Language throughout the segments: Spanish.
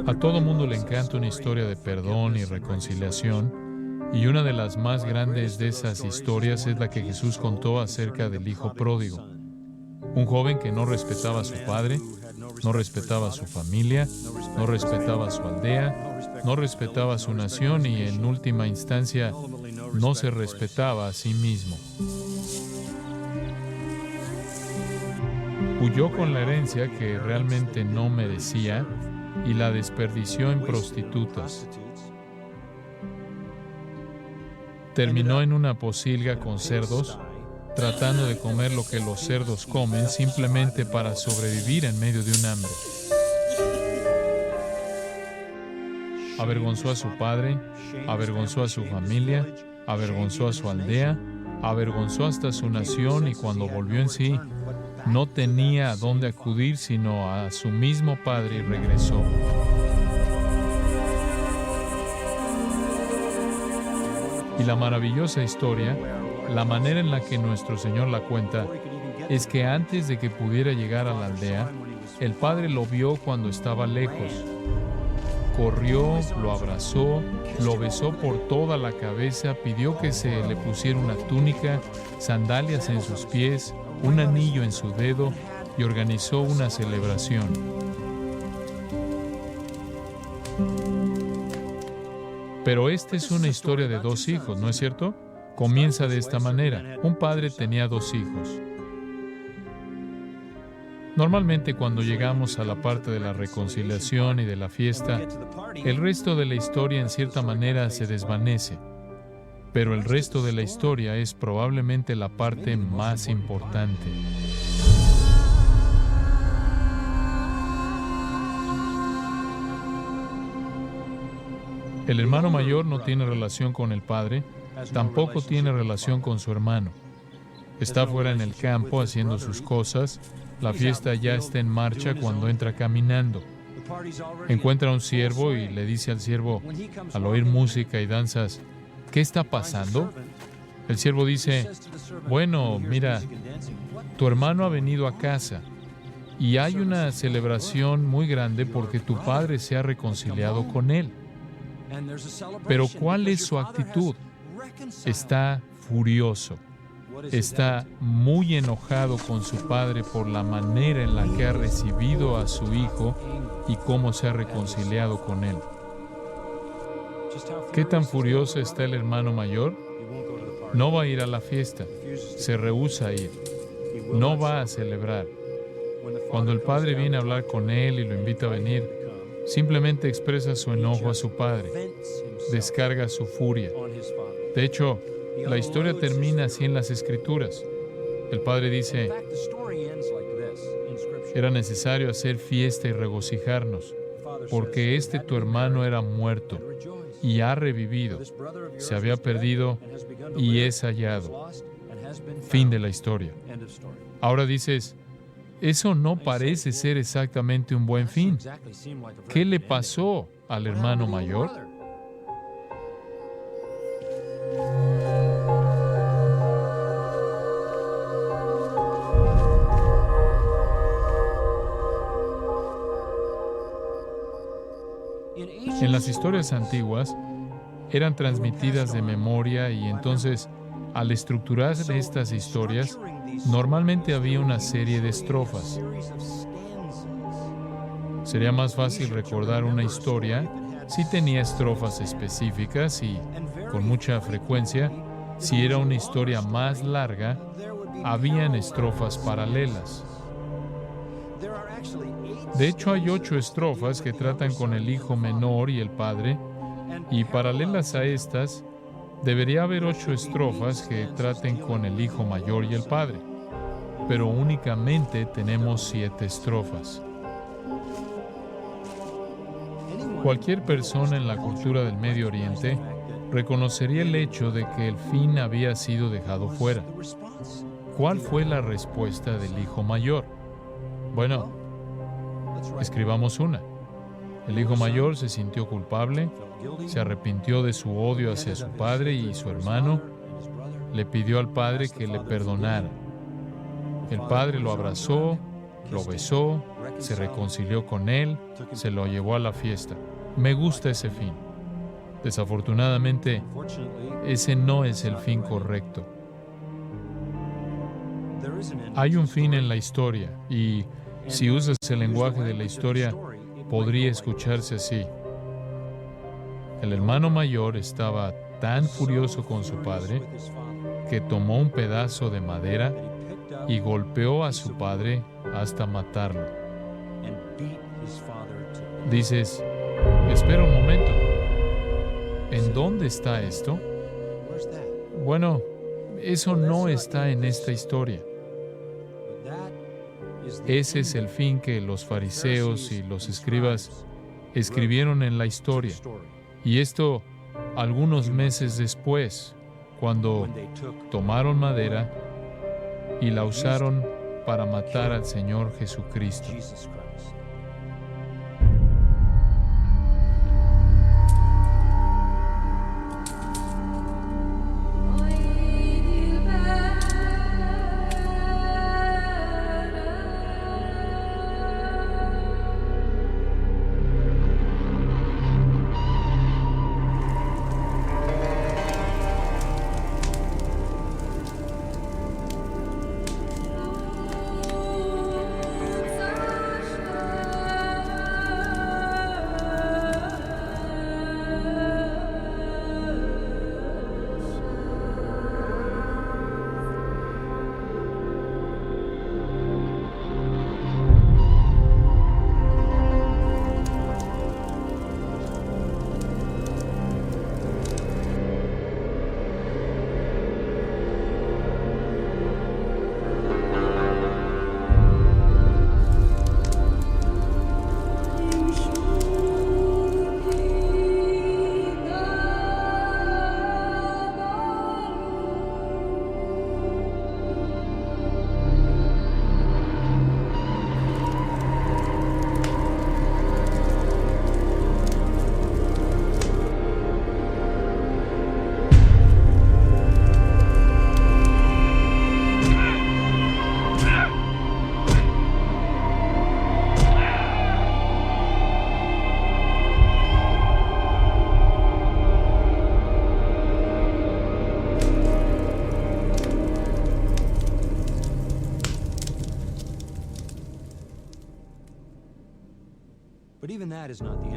A todo mundo le encanta una historia de perdón y reconciliación, y una de las más grandes de esas historias es la que Jesús contó acerca del hijo pródigo. Un joven que no respetaba a su padre, no respetaba a su familia, no respetaba a su aldea, no respetaba a su nación y en última instancia no se respetaba a sí mismo. Huyó con la herencia que realmente no merecía y la desperdició en prostitutas. Terminó en una pocilga con cerdos, tratando de comer lo que los cerdos comen simplemente para sobrevivir en medio de un hambre. Avergonzó a su padre, avergonzó a su familia, avergonzó a su aldea, avergonzó hasta su nación y cuando volvió en sí, no tenía a dónde acudir sino a su mismo padre y regresó. Y la maravillosa historia, la manera en la que nuestro Señor la cuenta, es que antes de que pudiera llegar a la aldea, el padre lo vio cuando estaba lejos. Corrió, lo abrazó, lo besó por toda la cabeza, pidió que se le pusiera una túnica, sandalias en sus pies, un anillo en su dedo y organizó una celebración. Pero esta es una historia de dos hijos, ¿no es cierto? Comienza de esta manera. Un padre tenía dos hijos. Normalmente cuando llegamos a la parte de la reconciliación y de la fiesta, el resto de la historia en cierta manera se desvanece. Pero el resto de la historia es probablemente la parte más importante. El hermano mayor no tiene relación con el padre, tampoco tiene relación con su hermano. Está fuera en el campo haciendo sus cosas, la fiesta ya está en marcha cuando entra caminando. Encuentra a un siervo y le dice al siervo, al oír música y danzas, ¿qué está pasando? El siervo dice, bueno, mira, tu hermano ha venido a casa y hay una celebración muy grande porque tu padre se ha reconciliado con él. Pero ¿cuál es su actitud? Está furioso. Está muy enojado con su padre por la manera en la que ha recibido a su hijo y cómo se ha reconciliado con él. ¿Qué tan furioso está el hermano mayor? No va a ir a la fiesta, se rehúsa a ir, no va a celebrar. Cuando el padre viene a hablar con él y lo invita a venir, simplemente expresa su enojo a su padre, descarga su furia. De hecho, la historia termina así en las Escrituras. El padre dice, era necesario hacer fiesta y regocijarnos, porque tu hermano era muerto y ha revivido, se había perdido y es hallado. Fin de la historia. Ahora dices, eso no parece ser exactamente un buen fin. ¿Qué le pasó al hermano mayor? En las historias antiguas eran transmitidas de memoria y entonces, al estructurar estas historias, normalmente había una serie de estrofas. Sería más fácil recordar una historia si tenía estrofas específicas y, con mucha frecuencia, si era una historia más larga, habían estrofas paralelas. De hecho, hay 8 estrofas que tratan con el hijo menor y el padre, y paralelas a estas, debería haber 8 estrofas que traten con el hijo mayor y el padre, pero únicamente tenemos 7 estrofas. Cualquier persona en la cultura del Medio Oriente reconocería el hecho de que el fin había sido dejado fuera. ¿Cuál fue la respuesta del hijo mayor? Bueno, escribamos una. El hijo mayor se sintió culpable, se arrepintió de su odio hacia su padre y su hermano, le pidió al padre que le perdonara. El padre lo abrazó, lo besó, se reconcilió con él, se lo llevó a la fiesta. Me gusta ese fin. Desafortunadamente, ese no es el fin correcto. Hay un fin en la historia y si usas el lenguaje de la historia, podría escucharse así. El hermano mayor estaba tan furioso con su padre que tomó un pedazo de madera y golpeó a su padre hasta matarlo. Dices, espera un momento. ¿En dónde está esto? Bueno, eso no está en esta historia. Ese es el fin que los fariseos y los escribas escribieron en la historia. Y esto algunos meses después, cuando tomaron madera y la usaron para matar al Señor Jesucristo.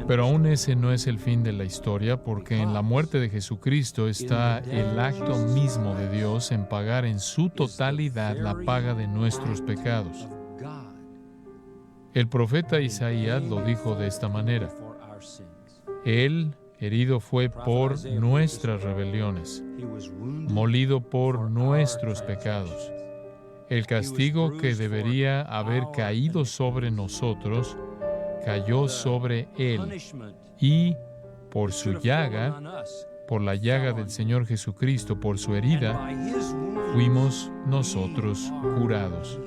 Pero aún ese no es el fin de la historia, porque en la muerte de Jesucristo está el acto mismo de Dios en pagar en su totalidad la paga de nuestros pecados. El profeta Isaías lo dijo de esta manera: Él herido fue por nuestras rebeliones, molido por nuestros pecados. El castigo que debería haber caído sobre nosotros cayó sobre Él, y por su llaga, por la llaga del Señor Jesucristo, por su herida, fuimos nosotros curados.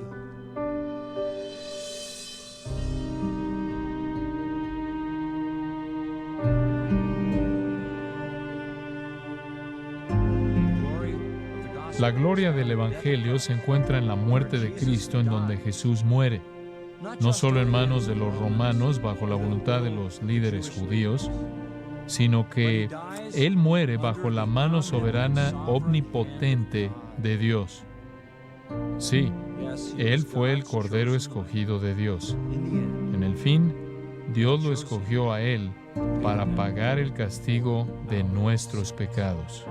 La gloria del Evangelio se encuentra en la muerte de Cristo, en donde Jesús muere, no solo en manos de los romanos bajo la voluntad de los líderes judíos, sino que Él muere bajo la mano soberana omnipotente de Dios. Sí, Él fue el Cordero escogido de Dios. En el fin, Dios lo escogió a Él para pagar el castigo de nuestros pecados.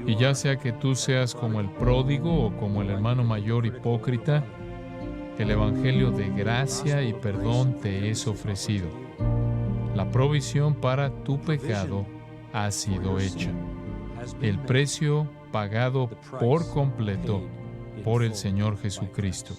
Y ya sea que tú seas como el pródigo o como el hermano mayor hipócrita, el Evangelio de gracia y perdón te es ofrecido. La provisión para tu pecado ha sido hecha. El precio pagado por completo por el Señor Jesucristo.